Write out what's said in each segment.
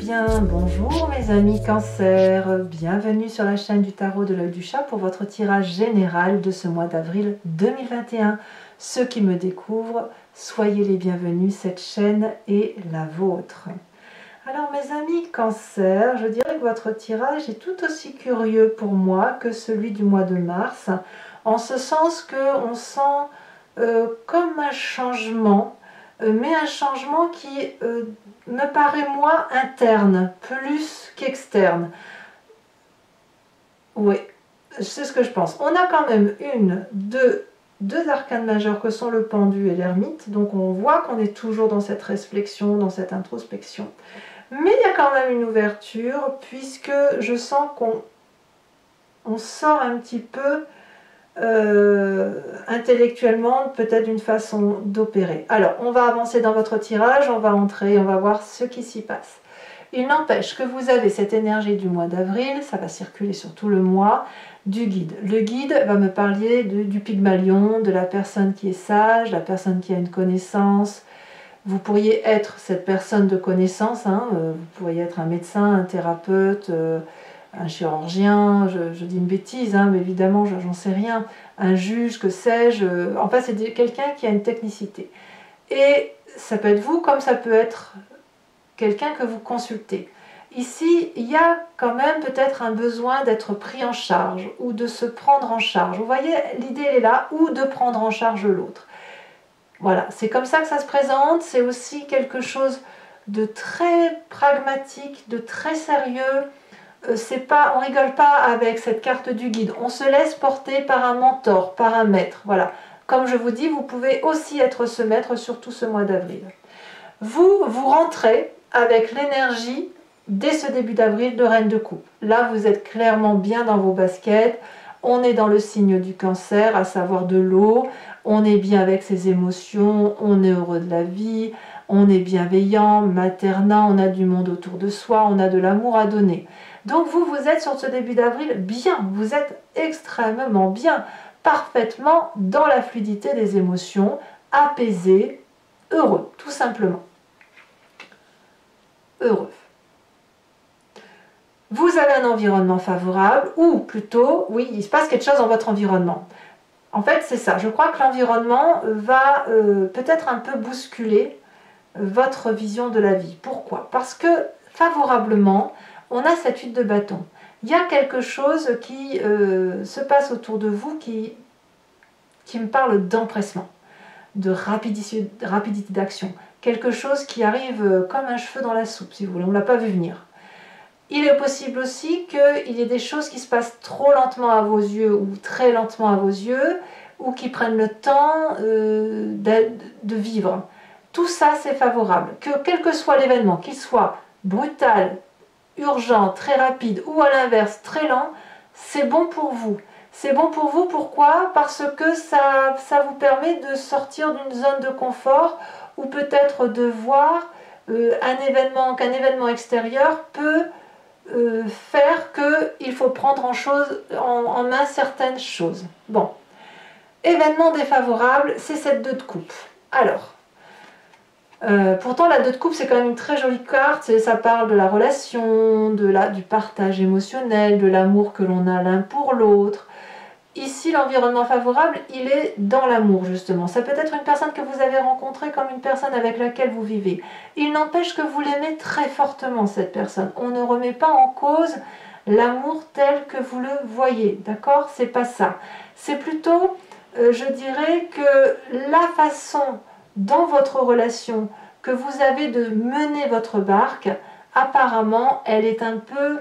bien, bonjour mes amis Cancer, bienvenue sur la chaîne du tarot de l'œil du chat pour votre tirage général de ce mois d'avril 2021. Ceux qui me découvrent, soyez les bienvenus, cette chaîne est la vôtre. Alors mes amis Cancer, je dirais que votre tirage est tout aussi curieux pour moi que celui du mois de mars, en ce sens qu'on sent comme un changement, mais un changement qui me paraît moins interne, plus qu'externe. Oui, c'est ce que je pense. On a quand même deux arcanes majeures que sont le pendu et l'ermite, donc on voit qu'on est toujours dans cette réflexion, dans cette introspection. Mais il y a quand même une ouverture, puisque je sens qu'on sort un petit peu intellectuellement, peut-être d'une façon d'opérer. Alors, on va avancer dans votre tirage, on va entrer, on va voir ce qui s'y passe. Il n'empêche que vous avez cette énergie du mois d'avril, ça va circuler sur tout le mois, du guide. Le guide va me parler du Pygmalion, de la personne qui est sage, la personne qui a une connaissance. Vous pourriez être cette personne de connaissance, hein, vous pourriez être un médecin, un thérapeute, un chirurgien, je dis une bêtise, hein, mais évidemment, j'en sais rien, un juge, que sais-je, enfin, c'est quelqu'un qui a une technicité. Et ça peut être vous, comme ça peut être quelqu'un que vous consultez. Ici, il y a quand même peut-être un besoin d'être pris en charge, ou de se prendre en charge. Vous voyez, l'idée, elle est là, ou de prendre en charge l'autre. Voilà, c'est comme ça que ça se présente, c'est aussi quelque chose de très pragmatique, de très sérieux. On rigole pas avec cette carte du guide, on se laisse porter par un mentor, par un maître, voilà. Comme je vous dis, vous pouvez aussi être ce maître, surtout ce mois d'avril. Vous rentrez avec l'énergie, dès ce début d'avril, de Reine de Coupe. Là, vous êtes clairement bien dans vos baskets, on est dans le signe du Cancer, à savoir de l'eau, on est bien avec ses émotions, on est heureux de la vie, on est bienveillant, maternant, on a du monde autour de soi, on a de l'amour à donner. Donc vous êtes sur ce début d'avril bien, vous êtes extrêmement bien, parfaitement dans la fluidité des émotions, apaisé, heureux, tout simplement. Heureux. Vous avez un environnement favorable, ou plutôt, oui, il se passe quelque chose dans votre environnement. En fait, c'est ça. Je crois que l'environnement va peut-être un peu bousculer votre vision de la vie. Pourquoi? Parce que, favorablement, on a cette 8 de bâton. Il y a quelque chose qui se passe autour de vous qui me parle d'empressement, de rapidité d'action. Quelque chose qui arrive comme un cheveu dans la soupe, si vous voulez. On ne l'a pas vu venir. Il est possible aussi qu'il y ait des choses qui se passent trop lentement à vos yeux ou très lentement à vos yeux ou qui prennent le temps de vivre. Tout ça, c'est favorable. Quel que soit l'événement, qu'il soit brutal, urgent, très rapide ou à l'inverse, très lent, c'est bon pour vous. C'est bon pour vous, pourquoi? Parce que ça vous permet de sortir d'une zone de confort ou peut-être de voir qu'un événement extérieur peut faire qu'il faut prendre en main certaines choses. Bon, événement défavorable, c'est cette 2 de coupe. Alors, pourtant la 2 de coupe c'est quand même une très jolie carte, ça parle de la relation, du partage émotionnel, de l'amour que l'on a l'un pour l'autre. Ici, l'environnement favorable, il est dans l'amour, justement. Ça peut être une personne que vous avez rencontrée comme une personne avec laquelle vous vivez. Il n'empêche que vous l'aimez très fortement, cette personne. On ne remet pas en cause l'amour tel que vous le voyez, d'accord? C'est pas ça. C'est plutôt, je dirais, que la façon dans votre relation que vous avez de mener votre barque, apparemment, elle est un peu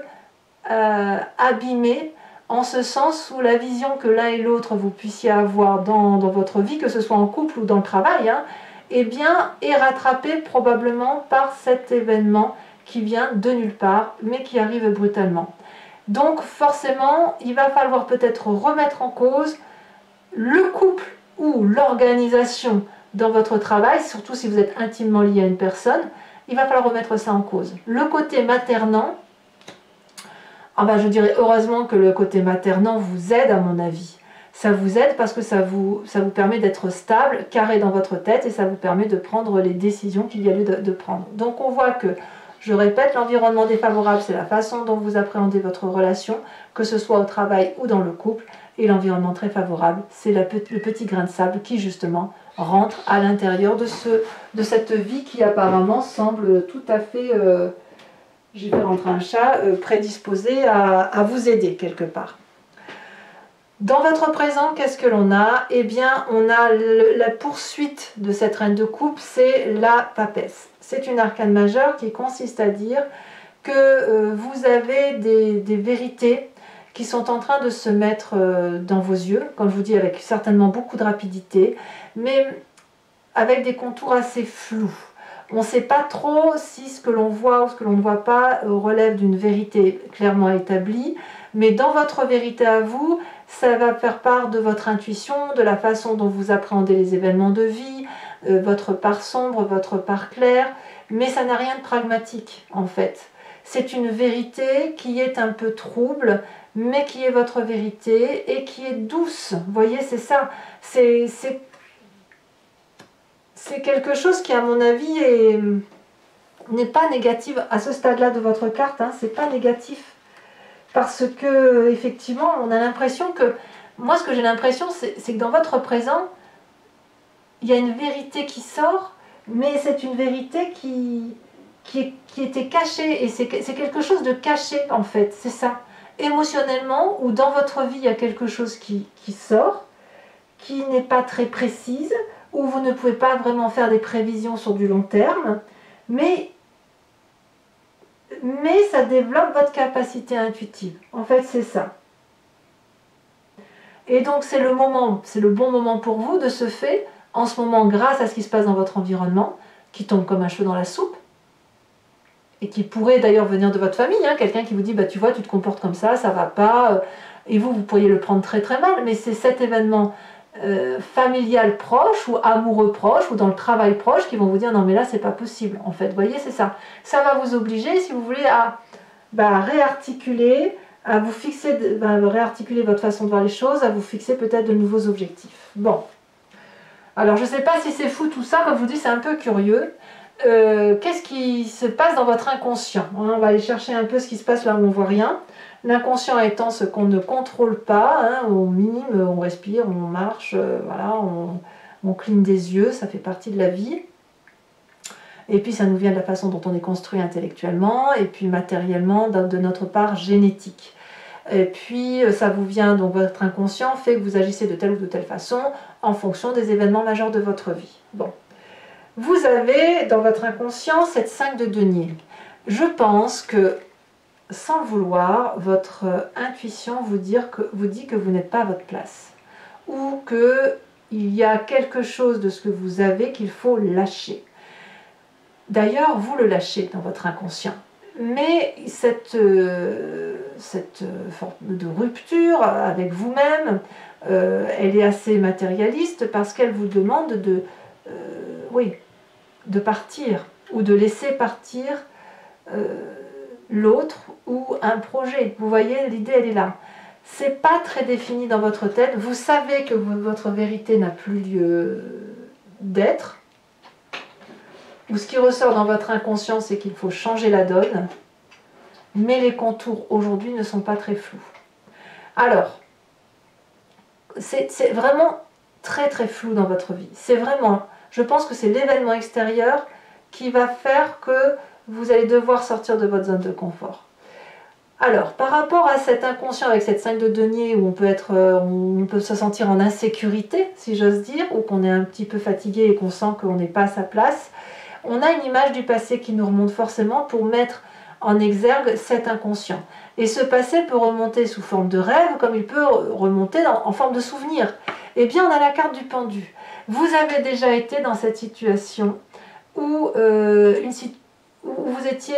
abîmée, en ce sens où la vision que l'un et l'autre vous puissiez avoir dans votre vie, que ce soit en couple ou dans le travail, hein, eh bien, est rattrapée probablement par cet événement qui vient de nulle part, mais qui arrive brutalement. Donc forcément, il va falloir peut-être remettre en cause le couple ou l'organisation dans votre travail, surtout si vous êtes intimement lié à une personne, il va falloir remettre ça en cause. Le côté maternant, ah ben je dirais heureusement que le côté maternant vous aide à mon avis. Ça vous aide parce que ça vous permet d'être stable, carré dans votre tête et ça vous permet de prendre les décisions qu'il y a lieu de prendre. Donc on voit que Je répète, l'environnement défavorable, c'est la façon dont vous appréhendez votre relation, que ce soit au travail ou dans le couple. Et l'environnement très favorable, c'est le petit grain de sable qui justement rentre à l'intérieur de cette vie qui apparemment semble tout à fait, j'ai fait rentrer un chat, prédisposée à vous aider quelque part. Dans votre présent, qu'est-ce que l'on a? Eh bien, on a la poursuite de cette reine de coupe, c'est la papesse. C'est une arcane majeure qui consiste à dire que vous avez des vérités qui sont en train de se mettre dans vos yeux, comme je vous dis, avec certainement beaucoup de rapidité, mais avec des contours assez flous. On ne sait pas trop si ce que l'on voit ou ce que l'on ne voit pas relève d'une vérité clairement établie, mais dans votre vérité à vous, ça va faire part de votre intuition, de la façon dont vous appréhendez les événements de vie, votre part sombre, votre part claire, mais ça n'a rien de pragmatique en fait. C'est une vérité qui est un peu trouble, mais qui est votre vérité et qui est douce. Vous voyez, c'est ça. C'est quelque chose qui, à mon avis, n'est pas négatif à ce stade-là de votre carte. Hein, c'est pas négatif. Parce que, effectivement, on a l'impression que... Moi, ce que j'ai l'impression, c'est que dans votre présent, il y a une vérité qui sort, mais c'est une vérité qui était cachée. Et c'est quelque chose de caché, en fait. C'est ça. Émotionnellement, ou dans votre vie, il y a quelque chose qui sort, qui n'est pas très précise, où vous ne pouvez pas vraiment faire des prévisions sur du long terme, mais ça développe votre capacité intuitive. En fait, c'est ça. Et donc, c'est le moment, c'est le bon moment pour vous de ce fait, en ce moment, grâce à ce qui se passe dans votre environnement, qui tombe comme un cheveu dans la soupe, et qui pourrait d'ailleurs venir de votre famille, hein, quelqu'un qui vous dit, bah, tu vois, tu te comportes comme ça va pas, et vous pourriez le prendre très très mal, mais c'est cet événement familial proche, ou amoureux proche, ou dans le travail proche, qui vont vous dire, non mais là, c'est pas possible, en fait, vous voyez, c'est ça. Ça va vous obliger, si vous voulez, à réarticuler, à vous fixer, réarticuler votre façon de voir les choses, à vous fixer peut-être de nouveaux objectifs. Bon. Alors, je ne sais pas si c'est fou tout ça, comme je vous dis, c'est un peu curieux. Qu'est-ce qui se passe dans votre inconscient? On va aller chercher un peu ce qui se passe là où on ne voit rien. L'inconscient étant ce qu'on ne contrôle pas, hein, on mime, on respire, on marche, voilà, on cligne des yeux, ça fait partie de la vie. Et puis ça nous vient de la façon dont on est construit intellectuellement, et puis matériellement, de notre part génétique. Et puis ça vous vient, donc votre inconscient fait que vous agissez de telle ou de telle façon en fonction des événements majeurs de votre vie. Bon. Vous avez dans votre inconscient cette 5 de denier. Je pense que, sans le vouloir, votre intuition vous dit que vous n'êtes pas à votre place. Ou qu'il y a quelque chose de ce que vous avez qu'il faut lâcher. D'ailleurs, vous le lâchez dans votre inconscient. Mais cette forme de rupture avec vous-même, elle est assez matérialiste parce qu'elle vous demande de partir ou de laisser partir l'autre ou un projet. Vous voyez, l'idée elle est là. C'est pas très défini dans votre tête. Vous savez que votre vérité n'a plus lieu d'être. Ou ce qui ressort dans votre inconscient, c'est qu'il faut changer la donne. Mais les contours aujourd'hui ne sont pas très flous. Alors, c'est vraiment très très flou dans votre vie. C'est vraiment, je pense que c'est l'événement extérieur qui va faire que vous allez devoir sortir de votre zone de confort. Alors, par rapport à cet inconscient avec cette 5 de denier où on peut se sentir en insécurité, si j'ose dire, ou qu'on est un petit peu fatigué et qu'on sent qu'on n'est pas à sa place, on a une image du passé qui nous remonte forcément pour mettre en exergue cet inconscient. Et ce passé peut remonter sous forme de rêve, comme il peut remonter en forme de souvenir. Eh bien, on a la carte du pendu. Vous avez déjà été dans cette situation où vous étiez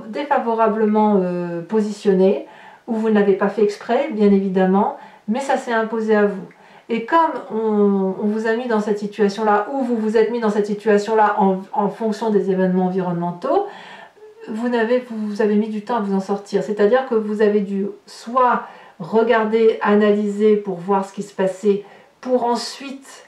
défavorablement positionné, où vous ne l'avez pas fait exprès, bien évidemment, mais ça s'est imposé à vous. Et comme on vous a mis dans cette situation-là, ou vous vous êtes mis dans cette situation-là en fonction des événements environnementaux, vous avez mis du temps à vous en sortir. C'est-à-dire que vous avez dû soit regarder, analyser pour voir ce qui se passait, pour ensuite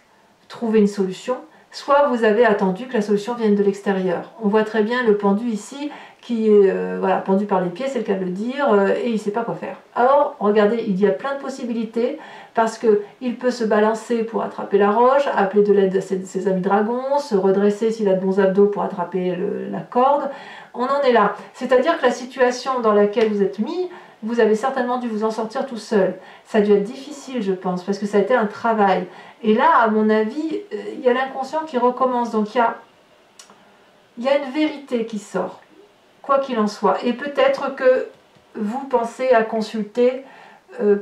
trouver une solution, soit vous avez attendu que la solution vienne de l'extérieur. On voit très bien le pendu ici qui est voilà, pendu par les pieds, c'est le cas de le dire, et il ne sait pas quoi faire. Alors, regardez, il y a plein de possibilités, parce qu'il peut se balancer pour attraper la roche, appeler de l'aide à ses amis dragons, se redresser s'il a de bons abdos pour attraper la corde. On en est là. C'est-à-dire que la situation dans laquelle vous êtes mis, vous avez certainement dû vous en sortir tout seul. Ça a dû être difficile, je pense, parce que ça a été un travail. Et là, à mon avis, il y a l'inconscient qui recommence. Donc il y a une vérité qui sort, quoi qu'il en soit. Et peut-être que vous pensez à consulter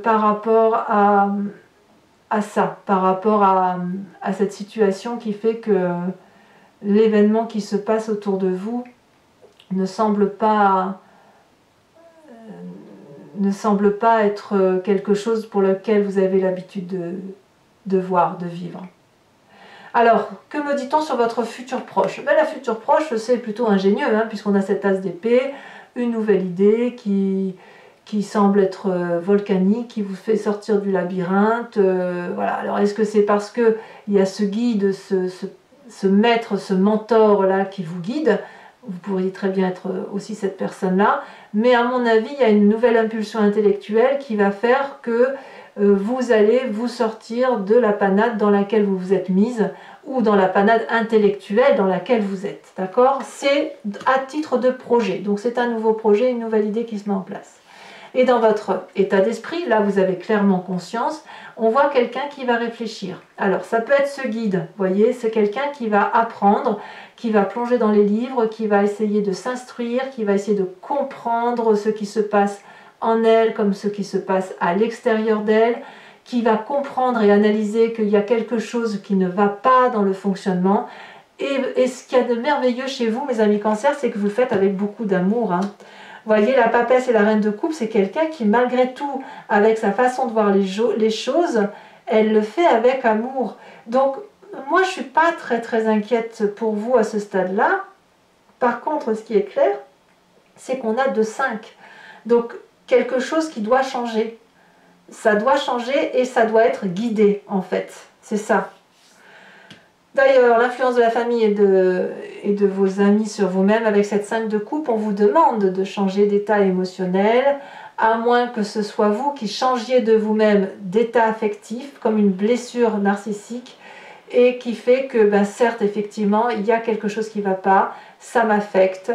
par rapport à ça, par rapport à cette situation qui fait que l'événement qui se passe autour de vous ne semble pas être quelque chose pour lequel vous avez l'habitude de voir, de vivre. Alors, que me dit-on sur votre futur proche? Ben, la future proche, c'est plutôt ingénieux, hein, puisqu'on a cette as d'épée, une nouvelle idée qui semble être volcanique, qui vous fait sortir du labyrinthe. Voilà. Alors, est-ce que c'est parce qu'il y a ce guide, ce maître, ce mentor-là qui vous guide? Vous pourriez très bien être aussi cette personne-là, mais à mon avis, il y a une nouvelle impulsion intellectuelle qui va faire que vous allez vous sortir de la panade dans laquelle vous vous êtes mise, ou dans la panade intellectuelle dans laquelle vous êtes, d'accord? C'est à titre de projet, donc c'est un nouveau projet, une nouvelle idée qui se met en place. Et dans votre état d'esprit, là vous avez clairement conscience, on voit quelqu'un qui va réfléchir. Alors ça peut être ce guide, vous voyez, c'est quelqu'un qui va apprendre, qui va plonger dans les livres, qui va essayer de s'instruire, qui va essayer de comprendre ce qui se passe en elle comme ce qui se passe à l'extérieur d'elle, qui va comprendre et analyser qu'il y a quelque chose qui ne va pas dans le fonctionnement. Et ce qu'il y a de merveilleux chez vous, mes amis Cancer, c'est que vous le faites avec beaucoup d'amour, hein. Vous voyez, la papesse et la reine de coupe, c'est quelqu'un qui, malgré tout, avec sa façon de voir les choses, elle le fait avec amour. Donc, moi, je ne suis pas très inquiète pour vous à ce stade-là. Par contre, ce qui est clair, c'est qu'on a 2-5. Donc, quelque chose qui doit changer. Ça doit changer et ça doit être guidé, en fait. C'est ça. D'ailleurs, l'influence de la famille et de vos amis sur vous-même, avec cette 5 de coupe, on vous demande de changer d'état émotionnel, à moins que ce soit vous qui changiez de vous-même d'état affectif, comme une blessure narcissique, et qui fait que, ben, certes, effectivement, il y a quelque chose qui ne va pas, ça m'affecte,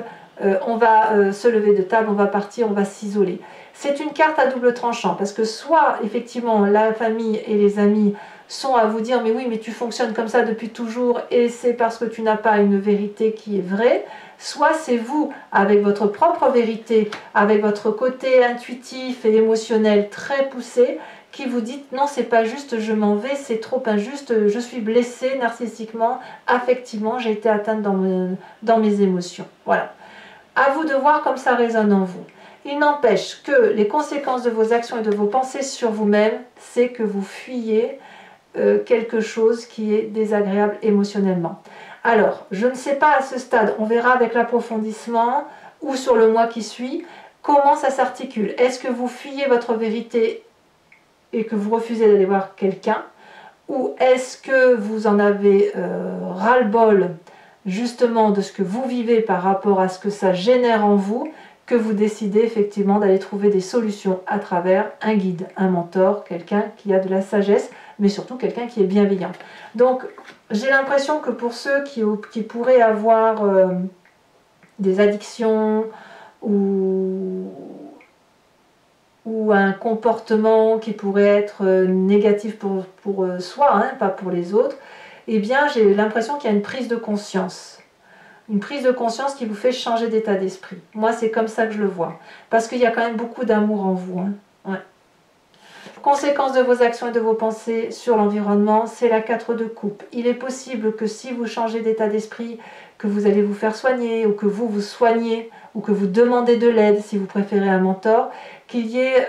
on va se lever de table, on va partir, on va s'isoler. C'est une carte à double tranchant, parce que soit, effectivement, la famille et les amis sont à vous dire « mais oui, mais tu fonctionnes comme ça depuis toujours et c'est parce que tu n'as pas une vérité qui est vraie », soit c'est vous, avec votre propre vérité, avec votre côté intuitif et émotionnel très poussé, qui vous dites « non, c'est pas juste, je m'en vais, c'est trop injuste, je suis blessée narcissiquement, affectivement, j'ai été atteinte dans mes émotions ». Voilà. À vous de voir comme ça résonne en vous. Il n'empêche que les conséquences de vos actions et de vos pensées sur vous-même, c'est que vous fuyez quelque chose qui est désagréable émotionnellement. Alors, je ne sais pas à ce stade, on verra avec l'approfondissement ou sur le mois qui suit, comment ça s'articule. Est-ce que vous fuyez votre vérité et que vous refusez d'aller voir quelqu'un, ou est-ce que vous en avez ras-le-bol justement de ce que vous vivez par rapport à ce que ça génère en vous, que vous décidez effectivement d'aller trouver des solutions à travers un guide, un mentor, quelqu'un qui a de la sagesse, mais surtout quelqu'un qui est bienveillant. Donc j'ai l'impression que pour ceux qui pourraient avoir des addictions ou un comportement qui pourrait être négatif pour soi, hein, pas pour les autres, eh bien j'ai l'impression qu'il y a une prise de conscience. Une prise de conscience qui vous fait changer d'état d'esprit. Moi, c'est comme ça que je le vois. Parce qu'il y a quand même beaucoup d'amour en vous. Hein. Ouais. Conséquence de vos actions et de vos pensées sur l'environnement, c'est la 4 de coupe. Il est possible que si vous changez d'état d'esprit, que vous allez vous faire soigner, ou que vous vous soignez, ou que vous demandez de l'aide, si vous préférez un mentor, qu'il y ait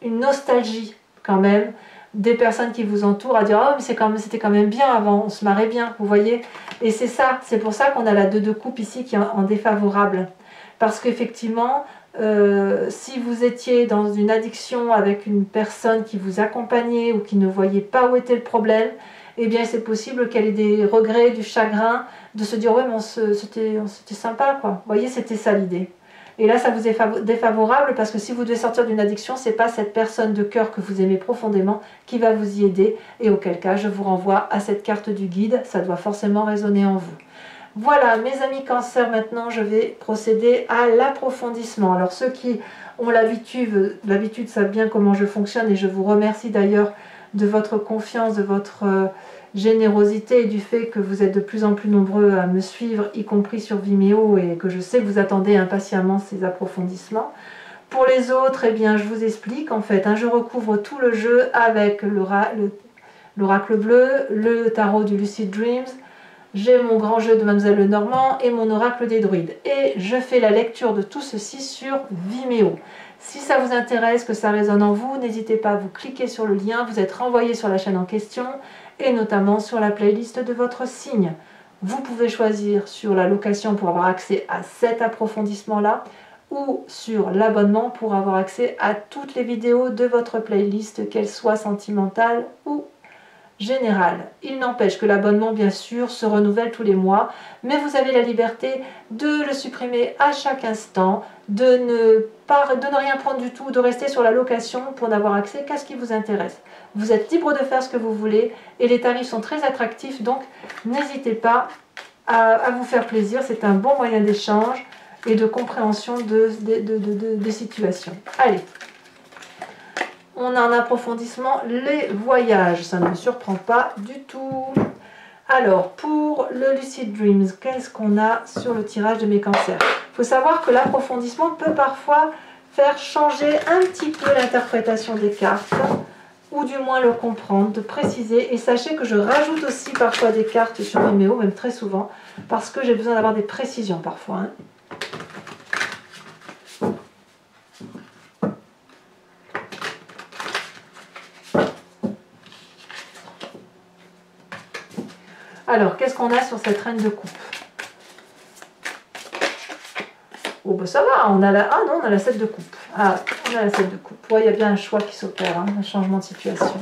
une nostalgie quand même, des personnes qui vous entourent à dire « oh mais c'était quand même bien avant, on se marrait bien », vous voyez. Et c'est ça, c'est pour ça qu'on a la 2 de coupe ici qui est en défavorable. Parce qu'effectivement, si vous étiez dans une addiction avec une personne qui vous accompagnait ou qui ne voyait pas où était le problème, eh bien c'est possible qu'elle ait des regrets, du chagrin de se dire, ouais, mais c'était sympa, quoi. Vous voyez, c'était ça l'idée. Et là, ça vous est défavorable parce que si vous devez sortir d'une addiction, c'est pas cette personne de cœur que vous aimez profondément qui va vous y aider. Et auquel cas, je vous renvoie à cette carte du guide. Ça doit forcément résonner en vous. Voilà, mes amis Cancer, maintenant, je vais procéder à l'approfondissement. Alors, ceux qui ont l'habitude savent bien comment je fonctionne et je vous remercie d'ailleurs de votre confiance, de votre générosité et du fait que vous êtes de plus en plus nombreux à me suivre, y compris sur Vimeo, et que je sais que vous attendez impatiemment ces approfondissements. Pour les autres, eh bien, je vous explique en fait, je recouvre tout le jeu avec l'oracle bleu, le tarot du Lucid Dreams, j'ai mon grand jeu de Mademoiselle Lenormand et mon oracle des druides. Et je fais la lecture de tout ceci sur Vimeo. Si ça vous intéresse, que ça résonne en vous, n'hésitez pas à vous cliquer sur le lien, vous êtes renvoyé sur la chaîne en question et notamment sur la playlist de votre signe. Vous pouvez choisir sur la location pour avoir accès à cet approfondissement-là ou sur l'abonnement pour avoir accès à toutes les vidéos de votre playlist, qu'elles soient sentimentales ou générale. Il n'empêche que l'abonnement, bien sûr, se renouvelle tous les mois, mais vous avez la liberté de le supprimer à chaque instant, de ne rien prendre du tout, de rester sur la location pour n'avoir accès qu'à ce qui vous intéresse. Vous êtes libre de faire ce que vous voulez et les tarifs sont très attractifs, donc n'hésitez pas à vous faire plaisir. C'est un bon moyen d'échange et de compréhension des situations. Allez, on a un approfondissement, les voyages, ça ne me surprend pas du tout. Alors, pour le Lucid Dreams, qu'est-ce qu'on a sur le tirage de mes cancers? Il faut savoir que l'approfondissement peut parfois faire changer un petit peu l'interprétation des cartes, ou du moins le comprendre, de préciser. Et sachez que je rajoute aussi parfois des cartes sur Vimeo, même très souvent, parce que j'ai besoin d'avoir des précisions parfois. Alors, qu'est-ce qu'on a sur cette reine de coupe? Oh, ben ça va, on a la... Ah non, on a la 7 de coupe. Ah, on a la 7 de coupe. Ouais, il y a bien un choix qui s'opère, un changement de situation.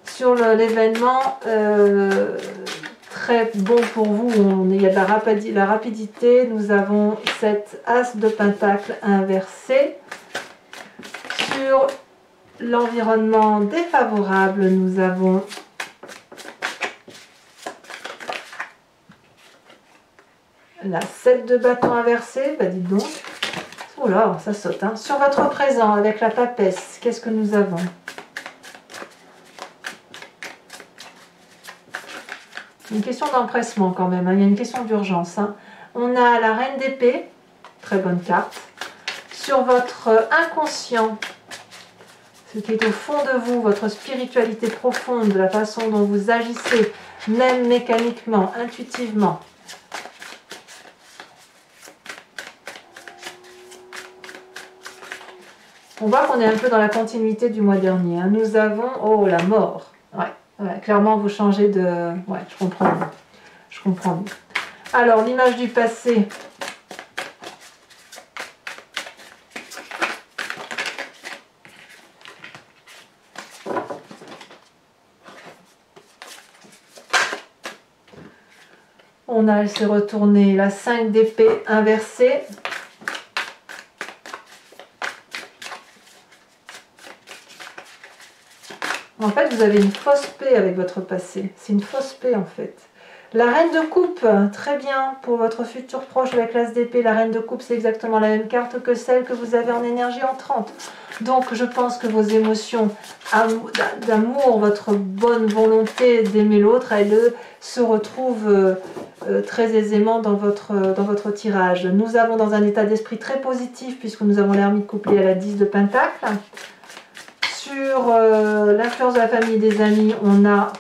Sur l'événement, très bon pour vous, il y a de la rapidité. Nous avons cette as de pentacle inversé. Sur l'environnement défavorable, nous avons la 7 de bâton inversé, bah dites donc. Oh là, ça saute. Sur votre présent, avec la papesse, qu'est-ce que nous avons? Une question d'empressement quand même, il y a une question d'urgence. On a la reine d'épée, très bonne carte. Sur votre inconscient, ce qui est au fond de vous, votre spiritualité profonde, la façon dont vous agissez, même mécaniquement, intuitivement. On voit qu'on est un peu dans la continuité du mois dernier. Nous avons, oh, la mort. Ouais, clairement, vous changez de... Ouais, je comprends. Je comprends. Alors, l'image du passé. On a, elle s'est retournée, la 5 d'épée inversée. En fait, vous avez une fausse paix avec votre passé. C'est une fausse paix, en fait. La reine de coupe, très bien pour votre futur proche avec l'as d'épée. La reine de coupe, c'est exactement la même carte que celle que vous avez en énergie entrante. Donc, je pense que vos émotions d'amour, votre bonne volonté d'aimer l'autre, elles se retrouvent très aisément dans votre tirage. Nous avons dans un état d'esprit très positif puisque nous avons l'ermite couplée à la 10 de pentacle. Sur l'influence de la famille et des amis, on a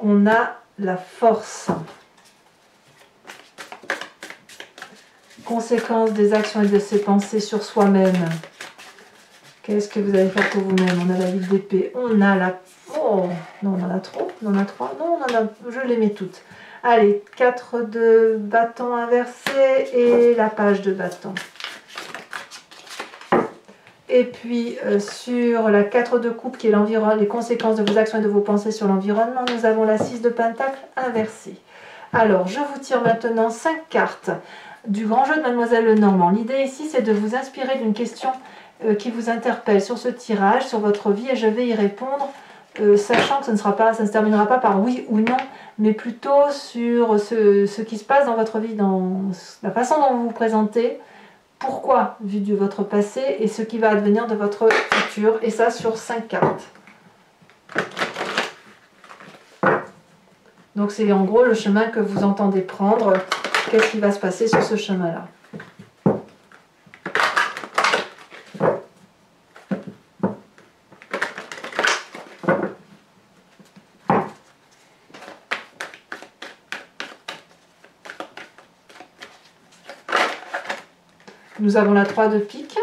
on a la force. Conséquence des actions et de ses pensées sur soi-même. Qu'est-ce que vous allez faire pour vous-même? On a la ville d'épée, on a la... Oh, non, on en a trop, on en a 3, non, on en a... je les mets toutes. Allez, 4 de bâton inversé et la page de bâton. Et puis, sur la 4 de coupe, qui est les conséquences de vos actions et de vos pensées sur l'environnement, nous avons la 6 de pentacle inversée. Alors, je vous tire maintenant 5 cartes du grand jeu de Mademoiselle Lenormand. L'idée ici, c'est de vous inspirer d'une question qui vous interpelle sur ce tirage, sur votre vie, et je vais y répondre, sachant que ça ne se terminera pas par oui ou non, mais plutôt sur ce qui se passe dans votre vie, dans la façon dont vous vous présentez, pourquoi, vu de votre passé, et ce qui va advenir de votre futur, et ça sur 5 cartes. Donc c'est en gros le chemin que vous entendez prendre, qu'est-ce qui va se passer sur ce chemin-là. Nous avons la 3 de pique.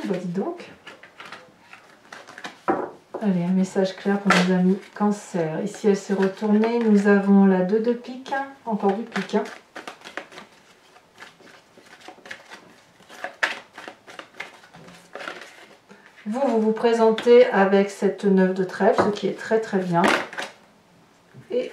Bah dis donc. Allez, un message clair pour nos amis Cancer. Ici, elle s'est retournée. Nous avons la 2 de pique. Encore du pique. Vous vous présentez avec cette 9 de trèfle, ce qui est très très bien. Et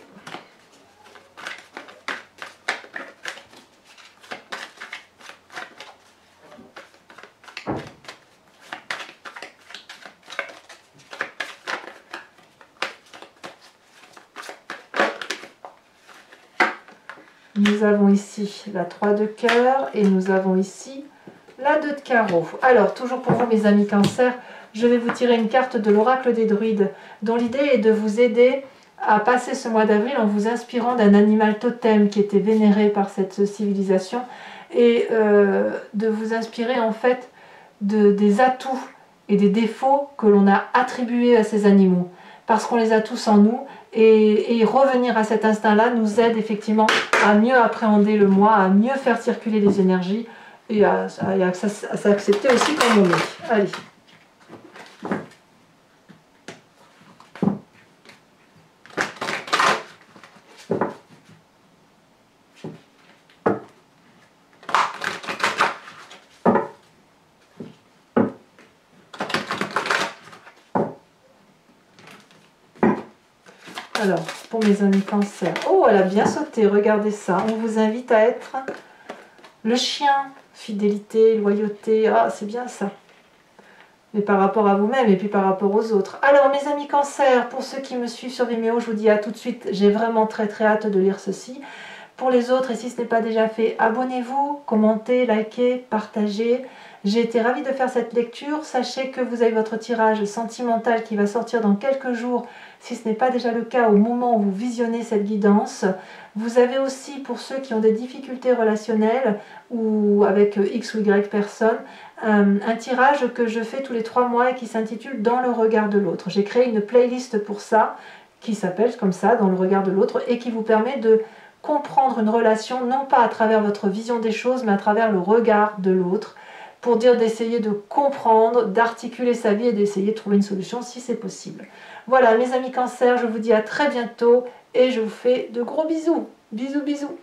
nous avons ici la 3 de cœur et nous avons ici la 2 de carreau. Alors, toujours pour vous mes amis Cancer, je vais vous tirer une carte de l'oracle des druides, dont l'idée est de vous aider à passer ce mois d'avril en vous inspirant d'un animal totem qui était vénéré par cette civilisation et de vous inspirer en fait des atouts et des défauts que l'on a attribués à ces animaux, parce qu'on les a tous en nous. Et revenir à cet instinct-là nous aide effectivement à mieux appréhender le mois, à mieux faire circuler les énergies et à s'accepter aussi comme on est. Allez. Alors, pour mes amis Cancer, oh, elle a bien sauté, regardez ça. On vous invite à être le chien, fidélité, loyauté, ah, c'est bien ça. Mais par rapport à vous-même et puis par rapport aux autres. Alors, mes amis Cancer, pour ceux qui me suivent sur Vimeo, je vous dis à tout de suite, j'ai vraiment très très hâte de lire ceci. Pour les autres, et si ce n'est pas déjà fait, abonnez-vous, commentez, likez, partagez. J'ai été ravie de faire cette lecture. Sachez que vous avez votre tirage sentimental qui va sortir dans quelques jours, si ce n'est pas déjà le cas au moment où vous visionnez cette guidance. Vous avez aussi, pour ceux qui ont des difficultés relationnelles ou avec X ou Y personnes, un tirage que je fais tous les 3 mois et qui s'intitule « Dans le regard de l'autre ». J'ai créé une playlist pour ça, qui s'appelle comme ça, « Dans le regard de l'autre » et qui vous permet de comprendre une relation, non pas à travers votre vision des choses, mais à travers le regard de l'autre, pour dire d'essayer de comprendre, d'articuler sa vie et d'essayer de trouver une solution si c'est possible. Voilà mes amis Cancer, je vous dis à très bientôt et je vous fais de gros bisous. Bisous bisous.